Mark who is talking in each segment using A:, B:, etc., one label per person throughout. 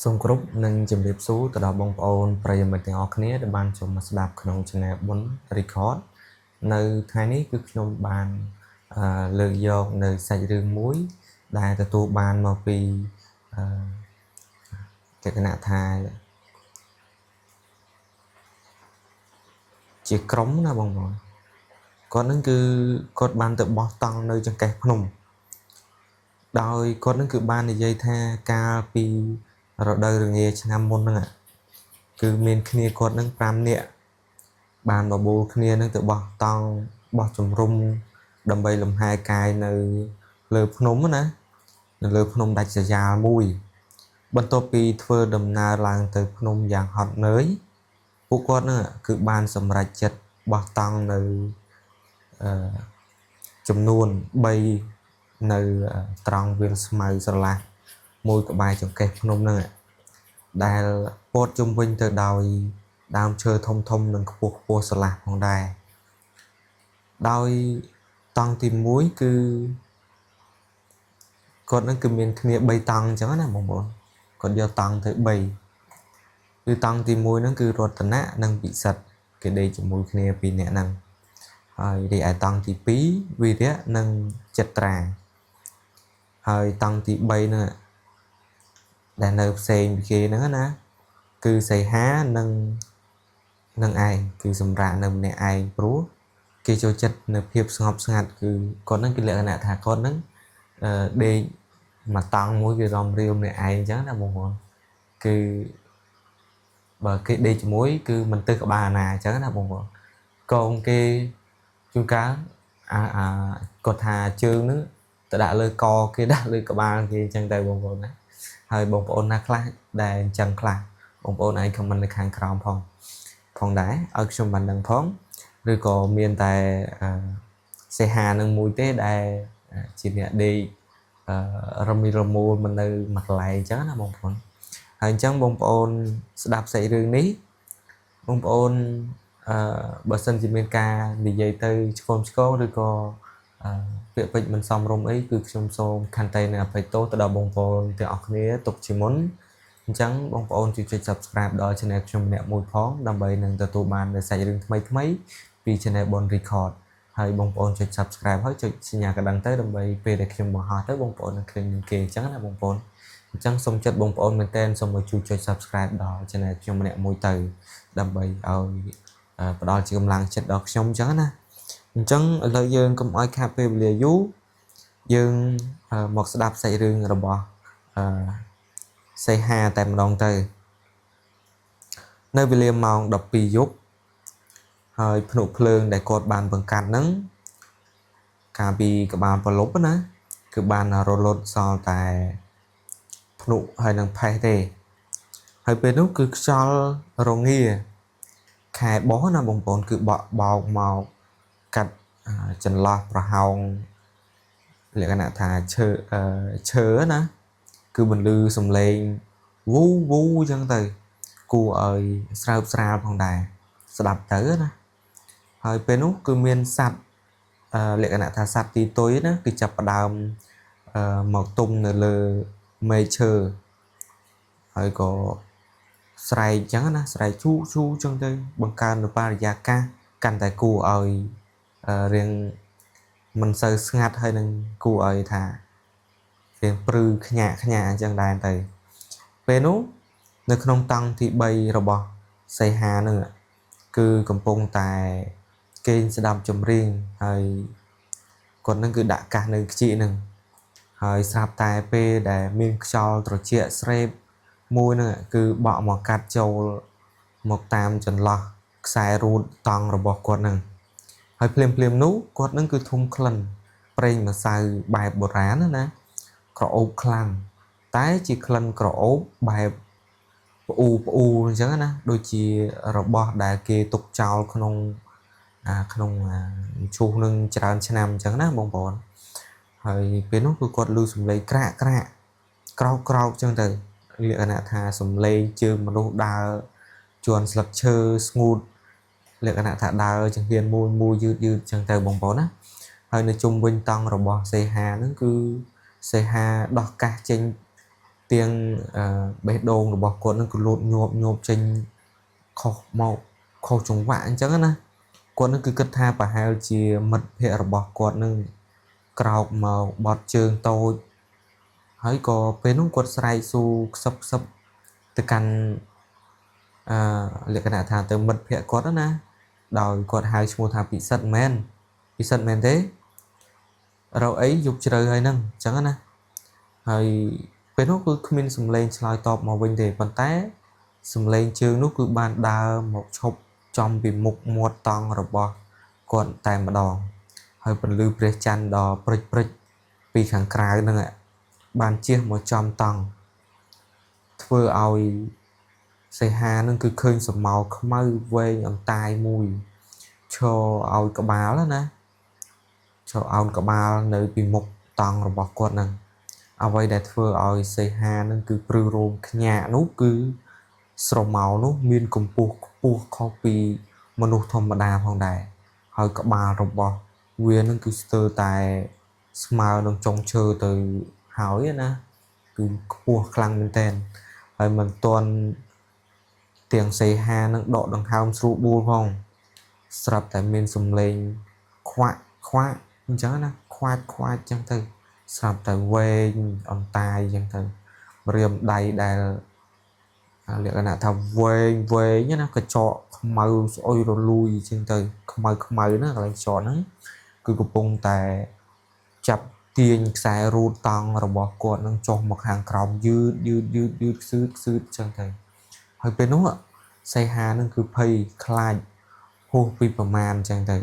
A: សូមគោរពនិងជំរាបសួរទៅដល់បងប្អូនប្រិយមិត្តទាំងអស់គ្នាដែលបានចូលមកស្ដាប់ក្នុង Channel បុណ្យ Record នៅថ្ងៃនេះគឺខ្ញុំបានលើកយកនៅសាច់រឿងមួយដែលទទួលបានមកពីលក្ខណៈថាជាក្រុមណាបងប្អូនគាត់នឹងគឺគាត់បានទៅបោះតង់នៅចង្កេះភ្នំដោយគាត់នឹងគឺបាននិយាយថាកាលពីរដូវរងាឆ្នាំមុនហ្នឹងគឺមានគ្នាគាត់នឹង5នាក់បានបបួលគ្នានឹងទៅបោះតង់បោះជំរុំដើម្បីលំហែកាយនៅលើភ្នំណានៅលើភ្នំដាច់ស្រយាលមួយបន្ទាប់ពីធ្វើដំណើរឡើងទៅភ្នំយ៉ាងហត់នឿយពួកគាត់នឹងគឺបានសម្រេចចិត្តបោះតង់នៅចំនួន3នៅត្រង់វាលស្មៅស្រឡះមួយក្បែរចង្កេះភ្នំហ្នឹងដែលពោតជុំវិញទៅដោយដើមឈើធំធំនិងខ្ពស់ខ្ពស់ស្រឡះផងដែរដោយតង់ទី1គឺគាត់នឹងគឺមានគ្នា3តង់អញ្ចឹងណាបងប្អូនគាត់យកតង់ទៅ3គឺតង់ទី1ហ្នឹងគឺរតនៈនិងពិសិដ្ឋគេដេកជាមួយគ្នា2នាក់ហ្នឹងហើយរីឯតង់ទី2វីរៈនិងចិត្តត្រាហើយតង់ទី3ហ្នឹងដែលនៅផ្សេងពីគេហ្នឹងណាគឺសីហានិងឯងគឺសម្រាប់នៅម្នាក់ឯងព្រោះគេចូលចិត្តនៅភាពស្ងប់ស្ងាត់គឺគាត់ហ្នឹងគឺលក្ខណៈថាគាត់ហ្នឹងដេកមកតង់មួយគេរំរាវម្នាក់ឯងអញ្ចឹងណាបងប្អូនគឺបើគេដេកជាមួយគឺមិនទៅក្បាលណាអញ្ចឹងណាបងប្អូនកងគេជួនកាលគាត់ថាជើងហ្នឹងទៅដាក់លើកគេដាក់លើក្បាលគេអញ្ចឹងទៅបងប្អូនណាហើយបងប្អូនណាខ្លះដែលអញ្ចឹងខ្លះបងប្អូនឯងខមមិននៅខាងក្រោមផងដែរឲ្យខ្ញុំបានដឹងផងឬក៏មានតែសេហានឹងមួយទេដែលជាអ្នកដេករមីរមូលមិននៅមួយកន្លែងអញ្ចឹងណាបងប្អូនហើយអញ្ចឹងបងប្អូនស្ដាប់សាច់រឿងនេះបងប្អូនបើសិនជាមានការនិយាយទៅឆ្កូនឆ្កងឬក៏ពាក្យពេចន៍មិនសមរម្យអីគឺខ្ញុំសូមខន្តីនឹងអភ័យទោសទៅដល់បងប្អូនទាំងអស់គ្នាទុកជាមុនអញ្ចឹងបងប្អូនជួយចុច Subscribe ដល់ Channel ខ្ញុំម្នាក់មួយផងដើម្បីនឹងទទួលបាននូវសាច់រឿងថ្មីៗពី Channel បុណ្យ Record ហើយបងប្អូនចុច Subscribe ហើយចុចសញ្ញាកណ្ដឹងទៅដើម្បីពេលដែលខ្ញុំបង្ហោះទៅបងប្អូននឹងឃើញមុនគេអញ្ចឹងណាបងប្អូនអញ្ចឹងសូមចិត្តបងប្អូនមែនតើសូមឲ្យជួយចុច Subscribe ដល់ Channel ខ្ញុំម្នាក់មួយទៅដើម្បីឲ្យផ្ដល់ជាកម្លាំងចិត្តដល់ខ្ញុំអញ្ចឹងណាអញ្ចឹងឥឡូវយើងកុំឲ្យខាតពេលវេលាយូរយើងមកស្ដាប់សាច់រឿងរបស់សីហាតែម្ដងទៅនៅវេលាម៉ោង12យប់ហើយភ្នក់ភ្លើងដែលគាត់បានបង្កាត់ហ្នឹងកាលពីក្បាលប្រលប់ណាគឺបានរលត់សល់តែភ្នក់ហើយនឹងផេះទេហើយពេលនោះគឺខ្យល់រងាខែបោះណាបងប្អូនគឺបក់បោកមកកាត់ចន្លោះប្រហោងលក្ខណៈថាឈើណាគឺបន្លឺសំឡេងវូវូអញ្ចឹងទៅគួរឲ្យស្រើបស្រាលផងដែរស្ដាប់ទៅណាហើយពេលនោះគឺមានសត្វលក្ខណៈថាសត្វទីទុយណាគឺចាប់ផ្ដើមមកទុំនៅលើមែកឈើហើយក៏ស្រែកអញ្ចឹងណាស្រែកជូជូអញ្ចឹងទៅបង្កើននូវបរិយាកាសកាន់តែគួរឲ្យរៀងមិនសូវស្ងាត់ហើយនឹងគួរឲ្យថារៀងព្រឺខ្ញាក់អញ្ចឹងដែរទៅពេលនោះនៅក្នុងតង់ទី3របស់សីហានឹងគឺកំពុងតែគេងស្ដាប់ចម្រៀងហើយគាត់នឹងគឺដាក់កាសនៅខ្ជីនឹងហើយស្រាប់តែពេលដែលមានខ្យល់ត្រជាក់ស្រេបមួយនឹងគឺបក់មកកាត់ចូលមកតាមចន្លោះខ្សែរូតតង់របស់គាត់នឹងហើយភ្លាមនោះគាត់នឹងគឺធុំក្លិនប្រេងម្សៅបែបបុរាណណាក្រអូបខ្លាំងតែជាក្លិនក្រអូបបែបផ្អ៊ូអញ្ចឹងណាដូចជារបស់ដែលគេទុកចោលក្នុងឈូសនឹងច្រើនឆ្នាំអញ្ចឹងណាបងប្អូនហើយពេលនោះគឺគាត់ឮសំឡេងក្រាកក្រោកអញ្ចឹងទៅលក្ខណៈថាសំឡេងជើងមនុស្សដើរជន់ស្លឹកឈើស្ងួតលក្ខណៈថាដើរចង្កៀនមួយយឺតអញ្ចឹងទៅបងប្អូនណាហើយនៅជុំវិញតង់របស់សីហាហ្នឹងគឺសីហាដោះកាសចេញ tiếng bê đôn rồi bỏ quần nó cứ lột nhộp trên khổ màu khổ trùng vạn chẳng á quần nó cứ cất tha và hai chia mật hệ rồi bỏ quần nó cào màu bọt trường tôi hãy có bên nó quật sài su sập sập từ căn liệt cái nào thà từ mật hệ quật đó nè đòi quật hai mua thà bị sật men thế rồi ấy dục trời hay nâng chẳng á nèហើយពេលនោះគឺគ្មានសំឡេងឆ្លើយតបមកវិញទេប៉ុន្តែសំឡេងជើងនោះគឺបានដើរមកឈប់ចំពីមុខមាត់តង់របស់គាត់តែម្ដងហើយពន្លឺព្រះច័ន្ទដ៏ព្រិចពីខាងក្រៅហ្នឹងបានជះមកចំតង់ធ្វើឲ្យសីហានឹងគឺឃើញសម្ោខ្មៅវែងអន្តាយមួយឈរឲ្យក្បាលណាឈរអោនក្បាលនៅពីមុខតង់របស់គាត់ហ្នឹងអ្វីដែលធ្វើឲ្យសីហានឹងគឺព្រឺរោមខ្ញាក់នោះគឺស្រមោលនោះមានកម្ពស់ខ្ពស់ខុសពីមនុស្សធម្មតាផងដែរហើយក្បាលរបស់វានឹងគឺស្ទើរតែស្មើនឹងចុងឈើទៅហើយណាគឺខ្ពស់ខ្លាំងមែនទែនហើយមិនទាន់ទាំងសីហានឹងដកដង្ហើមស្រួលបួលផងស្រាប់តែមានសំឡេងខ្វាក់អញ្ចឹងណាខ្វាច់អញ្ចឹងទៅស្រាប់តែវែងអន្តាយអញ្ចឹងទៅរៀមដៃដែលលក្ខណៈថាវែងណាកញ្ចក់ខ្មៅស្អុយរលួយអញ្ចឹងទៅខ្មៅណាកន្លែងចតហ្នឹងគឺកំពុងតែចាប់ទាញខ្សែរូតតង់របស់គាត់នឹងចុះមកខាងក្រោមយឺតស៊ឺតអញ្ចឹងទៅហើយពេលនោះសីហានឹងគឺភ័យខ្លាចហួសពីប្រមាណអញ្ចឹងទៅ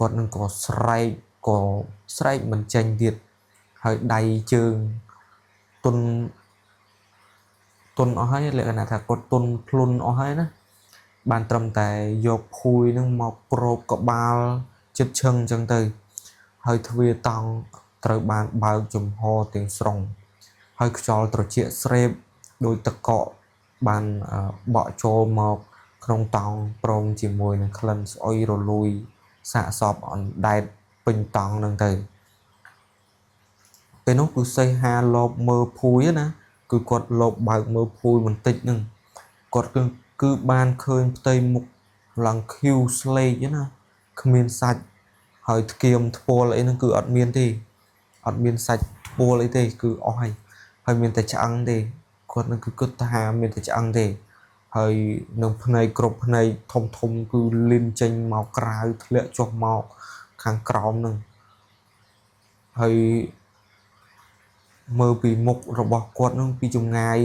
A: គាត់នឹងក៏ស្រែកមិនចេញទៀតហើយដៃជើងទុនអស់ហើយលក្ខណៈថាគាត់ទុនភ្លុនអស់ហើយណាបានត្រឹមតែយកភួយនឹងមកប្រោបក្បាលចិត្តឈឹងអញ្ចឹងទៅហើយទ្វារតង់ត្រូវបានបើកចំហទាំងស្រុងហើយខ្យល់ត្រជាក់ស្រេបដោយទឹកកកបានបក់ចូលមកក្នុងតង់ព្រមជាមួយនឹងក្លិនស្អុយរលួយសាកសពអណ្ដែតពេញតង់ហ្នឹងទៅពេលនោះគឺសីហាលបមើលភួយណាគឺគាត់លបបើកមើលភួយបន្តិចហ្នឹងគាត់គឺបានឃើញផ្ទៃមុខឡើងខៀវស្លេកណាគ្មានសាច់ហើយធ្គាមថ្ពាល់អីហ្នឹងគឺអត់មានទេអត់មានសាច់ថ្ពាល់អីទេគឺអស់ហើយមានតែឆ្អឹងទេគាត់នឹងគឺគិតថាមានតែឆ្អឹងទេហើយនឹងភ្នែកគ្រប់ភ្នែកធំគឺលីនចេញមកក្រៅធ្លាក់ចុះមកខាងក្រោមហ្នឹងហើយមើលពីមុខរបស់គាត់នឹងពីចម្ងាយ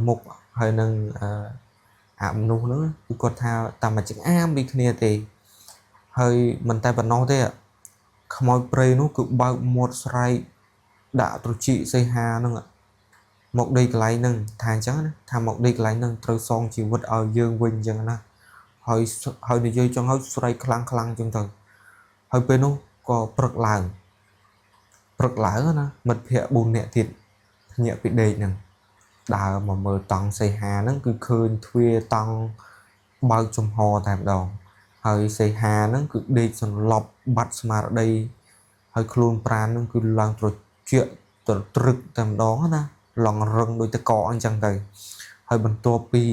A: មុខហើយនឹងមនុស្សហ្នឹងគឺគាត់ថាតាមមួយចង្អាមដូចគ្នាទេហើយមិនតែប៉ុណ្ណោះទេខ្មោចព្រៃនោះគឺបើកមាត់ស្រែកដាក់ត្រចៀកសីហាហ្នឹងមកដីកន្លែងហ្នឹងថាអញ្ចឹងណាថាមកដីកន្លែងហ្នឹងត្រូវសងជីវិតឲ្យយើងវិញអញ្ចឹងណាហើយនិយាយចង់ឲ្យស្រែកខ្លាំងអញ្ចឹងទៅហើយពេលនោះក៏ព្រឹកឡើងណាមិត្តភ័ក្តិ4នាក់ទៀតភ្ញាក់ពីដេកហ្នឹងដើរមកមើលតង់សីហាហ្នឹងគឺឃើញទ្វារតង់បើកចំហតែម្ដងហើយសីហាហ្នឹងគឺដេកសន្លប់បាត់ស្មារតីហើយខ្លួនប្រាណហ្នឹងគឺឡើងត្រជាក់ត្រឹកតែម្ដងណាឡងរឹងដូចតកអញ្ចឹងទៅហើយបន្ទាប់ពី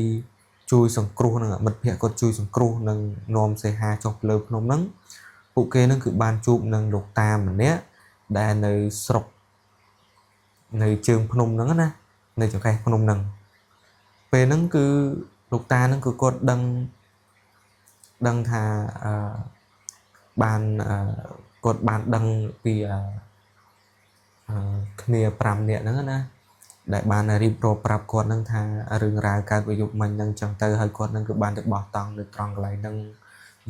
A: ជួយសង្គ្រោះនឹងមិត្តភ័ក្តិគាត់ជួយសង្គ្រោះនឹងនាំសីហាចុះលើភ្នំហ្នឹងពួកគេនឹងគឺបានជួបនឹងលោកតាម្នាក់ដែលនៅស្រុកនៅជើងភ្នំហ្នឹងណានៅចង្កេះភ្នំហ្នឹងពេលហ្នឹងគឺលោកតាហ្នឹងគឺគាត់ដឹងថាគាត់បានដឹងពីគ្នា5នាក់ហ្នឹងណាដែលបានរៀបរាប់ប្រាប់គាត់ហ្នឹងថារឿងរ៉ាវកើតវិយុមិញហ្នឹងចឹងទៅហើយគាត់ហ្នឹងគឺបានទៅបោះតង់នៅត្រង់កន្លែងហ្នឹង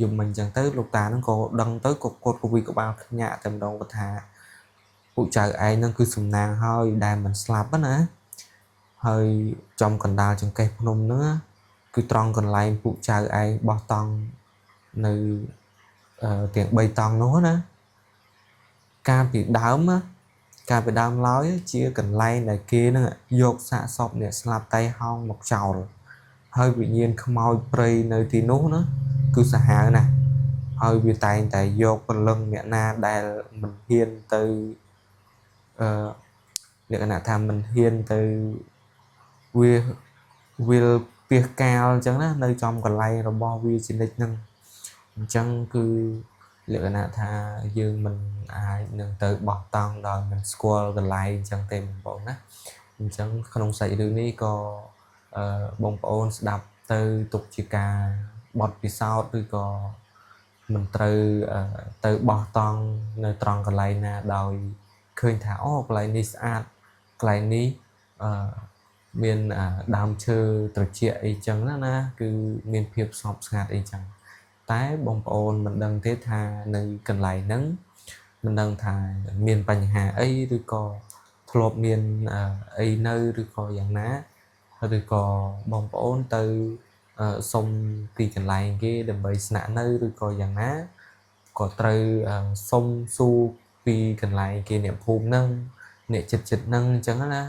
A: យំមិញចឹងទៅលោកតាហ្នឹងក៏ដឹងទៅក៏គាត់ក៏វិក្បាលខ្ញាក់តែម្ដងគាត់ថាពួកចៅឯងហ្នឹងគឺសំណាងហើយដែលមិនស្លាប់ណាហើយចំកណ្ដាលចង្កេះភ្នំហ្នឹងគឺត្រង់កន្លែងពួកចៅឯងបោះតង់នៅទាំង3តង់នោះណាកាលពីដើមឡើយជាកន្លែងដែលគេនឹងយកសាកសពអ្នកស្លាប់តែហោងមកចោលហើយវិញ្ញាណខ្មោចព្រៃនៅទីនោះណាគឺសាហាវណាស់ហើយវាតែងតែយកពលឹងអ្នកណាដែលមិនហ៊ានទៅលក្ខណៈថាមិនហ៊ានទៅ វាវាពីកាលអញ្ចឹងណានៅចំកន្លែងរបស់វាជានិច្ចហ្នឹងអញ្ចឹងគឺលក្ខណៈថាយើងមិនអាចនឹងទៅបោះតង់ដោយមិនស្គាល់កន្លែងអញ្ចឹងទេបងប្អូនណាអញ្ចឹងក្នុងសាច់រឿងនេះក៏បងប្អូនស្ដាប់ទៅទុកជាការបទពិសោធន៍ឬក៏មិនត្រូវទៅបោះតង់នៅត្រង់កន្លែងណាដោយឃើញថាអូកន្លែងនេះស្អាតកន្លែងនេះមានដើមឈើត្រជាក់អីចឹងណាគឺមានភាពស្ងប់ស្ងាត់អីចឹងតែបងប្អូនមិនដឹងទេថានៅកន្លែងហ្នឹងមិនដឹងថាមានបញ្ហាអីឬក៏ធ្លាប់មានអីនៅឬក៏យ៉ាងណាឬក៏បងប្អូនទៅសុំទីកន្លែងគេដើម្បីស្នាក់នៅឬក៏យ៉ាងណាក៏ត្រូវសុំសួរពីកន្លែងគេអ្នកភូមិហ្នឹងអ្នកចិត្តហ្នឹងអញ្ចឹងណា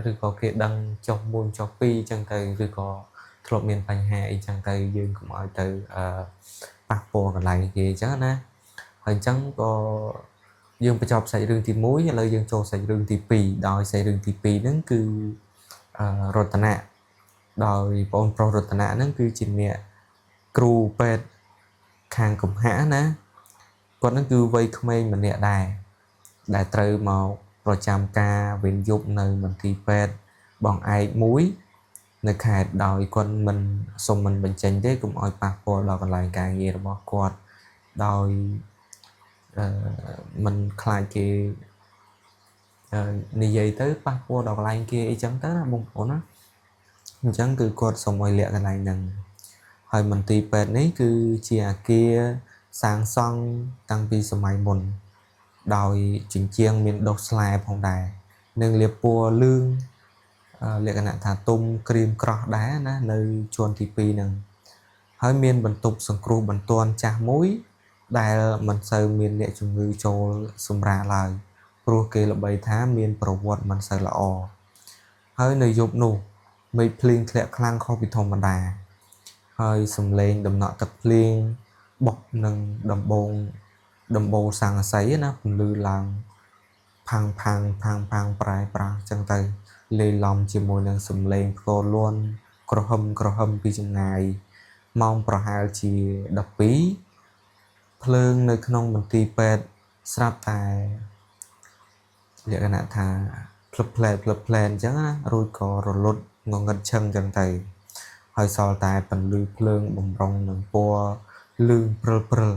A: ឬក៏គេដឹងចុះមួយចុះពីរអញ្ចឹងទៅឬក៏ធ្លាប់មានបញ្ហាអីចឹងទៅយើងកុំឲ្យទៅប៉ះពាល់កន្លែងគេអញ្ចឹងណាហើយអញ្ចឹងក៏យើងបញ្ចប់សាច់រឿងទី1ឥឡូវយើងចូលសាច់រឿងទី2ដោយសាច់រឿងទី2ហ្នឹងគឺរតនៈដោយបងប្រុសរតនៈហ្នឹងគឺជាអ្នកគ្រូពេទ្យខាងកំហាណាគាត់ហ្នឹងគឺវ័យក្មេងម្នាក់ដែរដែលត្រូវមកប្រចាំការវេនយប់នៅមន្ទីរពេទ្យបងឯកមួយនៅខេត្តដោយគាត់មិនសុំមិនបញ្ចេញទេកុំឲ្យប៉ះពាល់ដល់កន្លែងការងាររបស់គាត់ដោយមិនខ្លាចគេនិយាយទៅប៉ះពាល់ដល់កន្លែងគេអីចឹងទៅណាបងប្អូនណាអញ្ចឹងគឺគាត់សុំឲ្យលាក់កន្លែងហ្នឹងហើយមន្ទីរពេទ្យនេះគឺជាអគារសាងសង់តាំងពីសម័យមុនដោយជញ្ជាំងមានដុសស្លែផងដែរនិងលាបពណ៌លឿងលក្ខណៈថាទុំក្រៀមក្រោះដែរណានៅជាន់ទី2ហ្នឹងហើយមានបន្ទប់សង្គ្រោះបន្ទាន់ចាស់មួយដែលមិនសូវមានអ្នកជំងឺចូលសម្រាកឡើយព្រោះគេល្បីថាមានប្រវត្តិមិនសូវល្អហើយនៅយប់នោះមេឃភ្លៀងធ្លាក់ខ្លាំងខុសពីធម្មតាហើយសំឡេងដំណក់ទឹកភ្លៀងបុកនឹងដំបូលស័ង្កសីណាពន្លឺឡើងផាំងប្រែប្រាស់ចឹងទៅលេឡំជាមួយនឹងសំឡេងផ្គរលាន់ក្រហឹមពីចម្ងាយម៉ោងប្រហែលជា12ភ្លើងនៅក្នុងមន្ទីរពេទ្យស្រាប់តែលក្ខណៈថាភ្លឹបភ្លែនអញ្ចឹងណារួចក៏រលត់ងងឹតឈឹងអញ្ចឹងទៅហើយសល់តែពន្លឺភ្លើងបំរុងនឹងពណ៌លឿងព្រិល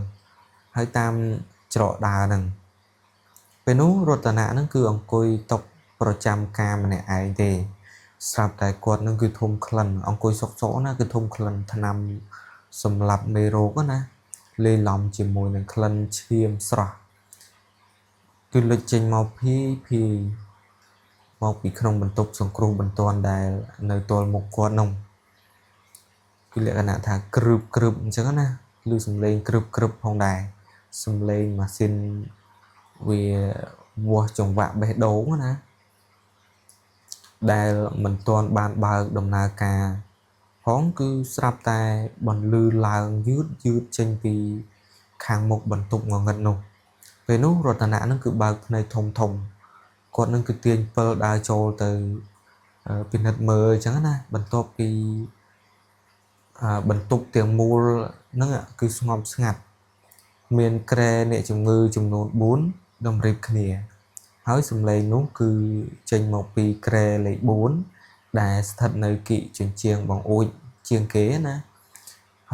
A: ហើយតាមច្រកដើរហ្នឹងពេលនោះរតនៈហ្នឹងគឺអង្គុយតុប្រចាំការម្នាក់ឯងទេស្រាប់តែគាត់នឹងគឺធំក្លិនអង្គុយសុកណាគឺធំក្លិនថ្នាំសម្លាប់មេរោគណាលេឡំជាមួយនឹងក្លិនឈាមស្រស់គឺលេចចេញមកភាយមកពីក្នុងបន្ទប់សង្គ្រោះបន្ទាន់ដែលនៅទល់មុខគាត់នោះគឺលក្ខណៈថាក្រឹបអញ្ចឹងណាឮសំឡេងក្រឹបផងដែរសំឡេងម៉ាស៊ីនវាវាស់ចង្វាក់បេះដូងណាដែលមិនទាន់បានបើកដំណើរការផងគឺស្រាប់តែបន្លឺឡើងយឺតចេញពីខាងមុខបន្ទប់ងងឹតនោះពេលនោះរតនៈនឹងគឺបើកភ្នែកធំគាត់នឹងគឺទាញពិលដើរចូលទៅពិនិត្យមើលអញ្ចឹងណាបន្ទាប់ពីបន្ទប់ទាំងមូលហ្នឹងគឺស្ងប់ស្ងាត់មានក្រែអ្នកជំងឺចំនួន4តម្រៀបគ្នាហើយសំឡេងនោះគឺចេញមកពីក្រែលេខ4ដែលស្ថិតនៅគិជញ្ជាំងបងអួចជាងគេណា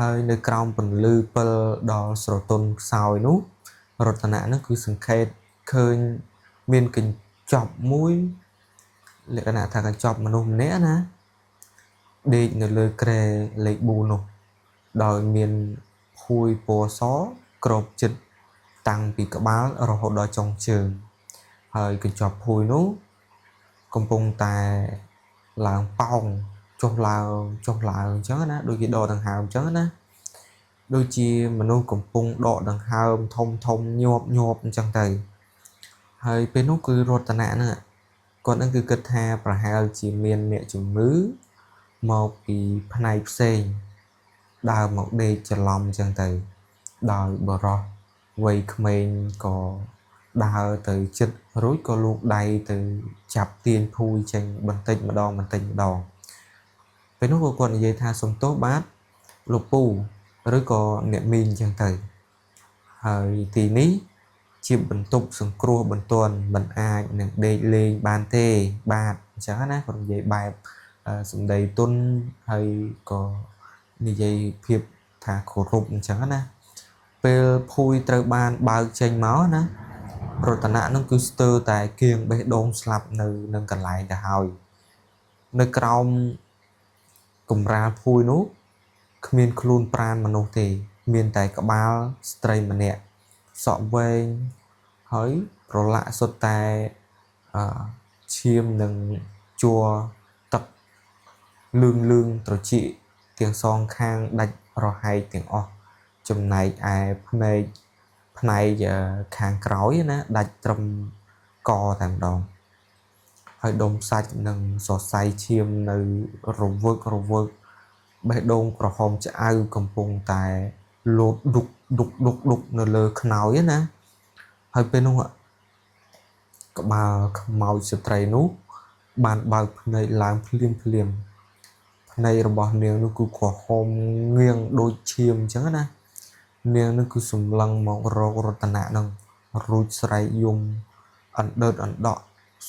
A: ហើយនៅក្រោមពន្លឺពិលដល់ស្រទន់ខ្សោយនោះរតនៈនោះគឺសង្ខេតឃើញមានកញ្ចប់មួយលក្ខណៈថាកញ្ចប់មនុស្សម្នាក់ណាដេកនៅលើក្រែលេខ4នោះដោយមានភួយពណ៌សក្របជិតតាំងពីក្បាលរហូតដល់ចុងជើងហើយកញ្ចប់ភួយនោះកំពុងតែឡើងប៉ោងចុះឡើងអញ្ចឹងណាដូចគេដកដង្ហើមអញ្ចឹងណាដូចជាមនុស្សកំពុងដកដង្ហើមធំញាប់អញ្ចឹងទៅហើយពេលនោះគឺរតនៈហ្នឹងគាត់នឹងគឺគិតថាប្រហែលជាមានអ្នកជំងឺមកពីផ្នែកផ្សេងដើរមកដេកច្រឡំអញ្ចឹងទៅដោយបរោះវ័យក្មេងក៏ដើរទៅចិត្តរួចក៏លូកដៃទៅចាប់ទាញភួយចេញបន្តិចម្ដង ពេលនោះក៏គាត់និយាយថាសុំទោសបាទលោកពូឬក៏អ្នកមីងអញ្ចឹងទៅហើយទីនេះជាបន្ទប់សង្គ្រោះបន្ទាន់មិនអាចនឹងដេកលេងបានទេបាទអញ្ចឹងណាគាត់និយាយបែបសម្ដីទុនហើយក៏និយាយភាពថាគោរពអញ្ចឹងណាពេលភួយត្រូវបានបើកចេញមកណារតនៈនឹងគឺស្ទើរតែគៀងបេះដូងស្លាប់នៅនឹងកន្លែងទៅហើយនៅក្រោមកម្រាលភួយនោះគ្មានខ្លួនប្រាណមនុស្សទេមានតែក្បាលស្ត្រីម្នាក់សក់វែងហើយប្រឡាក់សុទ្ធតែឈាមនិងជួរទឹកលឿងត្រចៀកទាំងសងខាងដាច់រហែកទាំងអស់ចំណែកឯផ្នែកខាងក្រោយណាដាច់ត្រឹមកតែម្ដងហើយដុំសាច់និងសរសៃឈាមនៅរវើកបេះដូងក្រហមឆ្អៅកំពុងតែលោតដុកនៅលើខ្នើយណាហើយពេលនោះក្បាលខ្មោចស្ត្រីនោះបានបើកភ្នែកឡើងភ្លាមភ្នែករបស់នាងនោះគឺក្រហមងៀងដូចឈាមអញ្ចឹងណានាងនោះគឺសម្លឹងមករករតនៈនឹងរួចស្រែកយំអណ្ដើតអណ្ដក់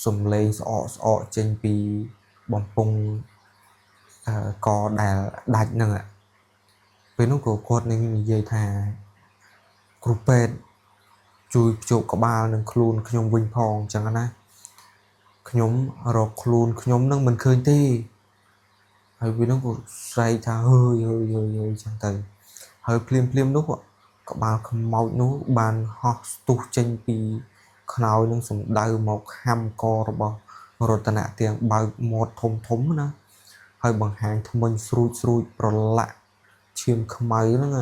A: សំឡេងស្អកចេញពីបំពង់កដែលដាច់ហ្នឹងពេលនោះក៏គាត់នឹងនិយាយថាគ្រូពេទ្យជួយភ្ជាប់ក្បាលនឹងខ្លួនខ្ញុំវិញផងអញ្ចឹងណាខ្ញុំរកខ្លួនខ្ញុំនឹងមិនឃើញទេហើយវានោះក៏ស្រែកថាហើយអញ្ចឹងទៅហើយភ្លាមនោះក្បាលខ្មោចនោះបានហោះស្ទុះចេញពីខ្នើយនឹងសំដៅមកហាំករបស់រតនៈទាំងបើកមាត់ធំណាហើយបង្ហាញថ្មិញស្រួចប្រឡាក់ឈាមខ្មៅហ្នឹង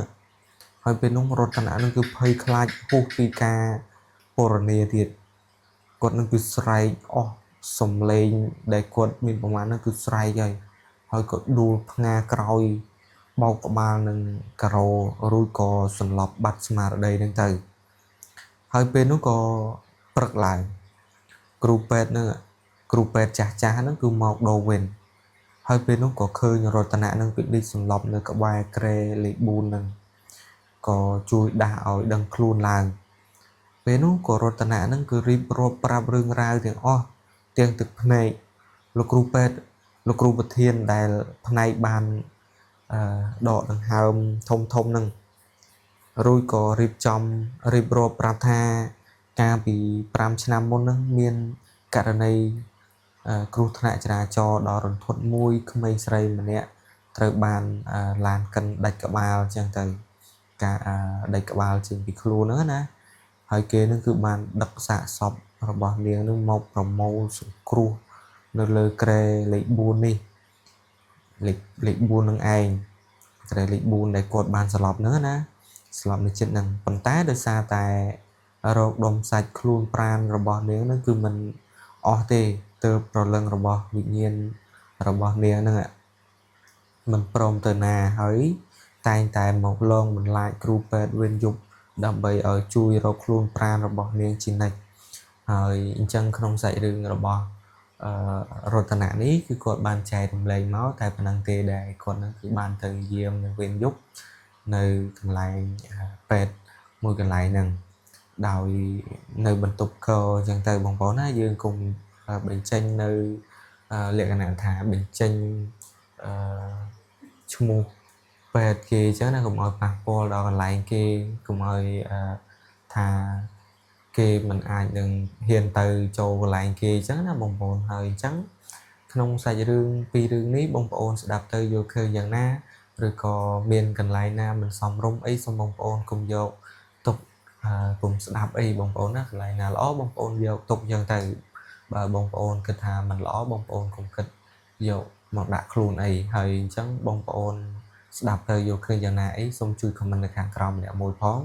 A: ហើយពេលនោះរតនៈនឹងគឺភ័យខ្លាចហួសពីការពរនីទៀតគាត់នឹងគឺស្រែកអស់សំឡេងដែលគាត់មានប្រមាណហ្នឹងគឺស្រែកហើយក៏ដួលផ្ងាក្រោយបោកក្បាលនឹងការ៉ូរួចក៏សន្លប់បាត់ស្មារតីហ្នឹងទៅហើយពេលនោះក៏ព្រឹកឡើងគ្រូពេទ្យចាស់ហ្នឹងគឺមកដូរវិញហើយពេលនោះក៏ឃើញរតនៈនឹងពិនិត្យសន្លប់នៅក្បែរក្រែលេខ4ហ្នឹងក៏ជួយដាស់ឲ្យដឹងខ្លួនឡើងពេលនោះក៏រតនៈនឹងគឺរៀបរាប់ប្រាប់រឿងរ៉ាវទាំងអស់ទាំងទឹកភ្នែកលោកគ្រូពេទ្យលោកគ្រូប្រធានដែលផ្នែកបានដកដង្ហើមធំហ្នឹងរួចក៏រៀបរាប់ប្រាប់ថាកាលពី5ឆ្នាំមុនហ្នឹងមានករណីគ្រោះថ្នាក់ចរាចរណ៍ដ៏រន្ធត់មួយក្មេងស្រីម្នាក់ត្រូវបានឡានកិនដាច់ក្បាលអញ្ចឹងទៅការដាច់ក្បាលចេញពីខ្លួនហ្នឹងណាហើយគេនឹងគឺបានដឹកសាកសពរបស់នាងនឹងមកប្រមូលសង្គ្រោះនៅលើក្រែលេខ4នេះលេខ4នឹងឯងក្រែលេខ4ដែលគាត់បានស្លាប់ហ្នឹងណាស្លាប់នៅចិត្តហ្នឹងប៉ុន្តែដោយសារតែរោគដុំសាច់ខ្លួនប្រាណរបស់នាងហ្នឹងគឺមិនអស់ទេទើបប្រលឹងរបស់វិញ្ញាណរបស់នាងហ្នឹងមិនព្រមទៅណាហើយតែងតែមកលងបន្លាចគ្រូពេទ្យវេនយប់ដើម្បីឲ្យជួយរកខ្លួនប្រាណរបស់នាងជានិច្ចហើយអញ្ចឹងក្នុងសាច់រឿងរបស់រតនៈនេះគឺគាត់បានចែករំលែកមកតែប៉ុណ្ណឹងទេដែលគាត់នឹងគឺបានទៅយាមនៅវេនយប់នៅកន្លែងពេទ្យមួយកន្លែងហ្នឹងដោយនៅបន្ទប់កអញ្ចឹងទៅបងប្អូនណាយើងកុំបញ្ចេញនៅលក្ខណៈថាបញ្ចេញឈ្មោះពេទ្យគេអញ្ចឹងណាកុំឲ្យប៉ះពាល់ដល់កន្លែងគេកុំឲ្យថាគេមិនអាចនឹងហ៊ានទៅចូលកន្លែងគេអញ្ចឹងណាបងប្អូនហើយអញ្ចឹងក្នុងសាច់រឿងពីររឿងនេះបងប្អូនស្ដាប់ទៅយល់ឃើញយ៉ាងណាឬក៏មានកន្លែងណាមិនសមរម្យអីសូមបងប្អូនកុំយកទុកកុំស្ដាប់អីបងប្អូនណាកន្លែងណាល្អបងប្អូនយកទុកអញ្ចឹងទៅបើបងប្អូនគិតថាមិនល្អបងប្អូនកុំគិតយកមកដាក់ខ្លួនអីហើយអញ្ចឹងបងប្អូនស្ដាប់ទៅយល់ឃើញយ៉ាងណាអីសូមជួយ comment នៅខាងក្រោមម្នាក់មួយផង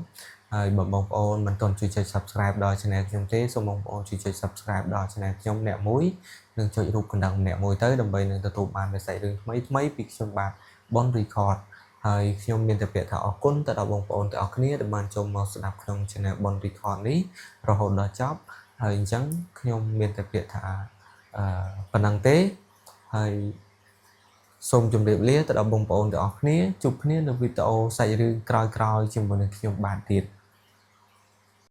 A: ហើយបើបងប្អូនមិនទាន់ជួយចុច subscribe ដល់ channel ខ្ញុំទេសូមបងប្អូនជួយចុច subscribe ដល់ channel ខ្ញុំម្នាក់មួយនិងចុចរូបកណ្ដឹងម្នាក់មួយទៅដើម្បីនឹងទទួលបានវិស័យរឿងថ្មីពីខ្ញុំបាទ Bon Record ហើយខ្ញុំមានតែពាក្យថាអរគុណទៅដល់បងប្អូនទាំងអស់គ្នាដែលបានចូលមកស្ដាប់ក្នុង channel Bon Record នេះរហូតដល់ចប់ហើយអញ្ចឹងខ្ញុំមានតែពាក្យថាប៉ុណ្ណឹងទេហើយ សូមជម្រាបលាទៅដល់បងប្អូនទាំងអស់គ្នាជួបគ្នានៅវីដេអូសាច់រឿងក្រោយៗជាមួយនឹងខ្ញុំបាទទៀត